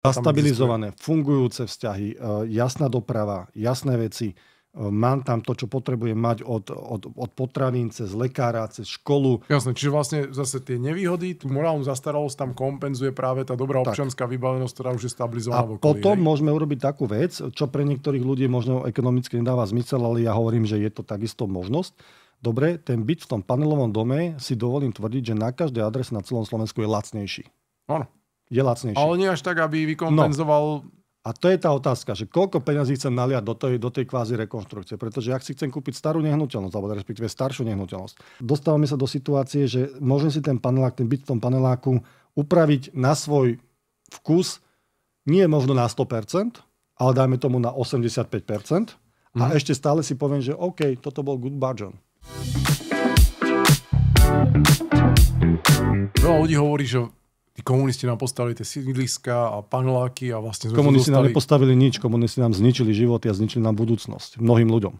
Stabilizované, fungujúce vzťahy, jasná doprava, jasné veci. Mám tam to, čo potrebujem mať od potravín, cez lekára, cez školu. Jasné, čiže vlastne zase tie nevýhody, tú morálnu zastaralosť tam kompenzuje práve tá dobrá občianská vybavenosť, ktorá už je stabilizovaná v okolí. A potom môžeme urobiť takú vec, čo pre niektorých ľudí možno ekonomicky nedáva zmysel, ale ja hovorím, že je to takisto možnosť. Dobre, ten byt v tom panelovom dome si dovolím tvrdiť, že na každej adrese na celom Slovensku je lacnejší. Áno. Je lacnejší. Ale nie až tak, aby vykompenzoval... No. A to je tá otázka, že koľko peňazí chcem naliať do tej kvázi rekonštrukcie. Pretože ak si chcem kúpiť starú nehnuteľnosť, alebo respektíve staršiu nehnuteľnosť, dostávame sa do situácie, že môžem si ten byt v tom paneláku upraviť na svoj vkus, nie možno na 100%, ale dajme tomu na 85%. A ešte stále si poviem, že OK, toto bol good bargain. Veľa ľudí hovorí, že tí komunisti nám postavili tie sídliska a paneláky a vlastne... Komunisti nám nepostavili nič, komunisti nám zničili životy a zničili nám budúcnosť mnohým ľuďom.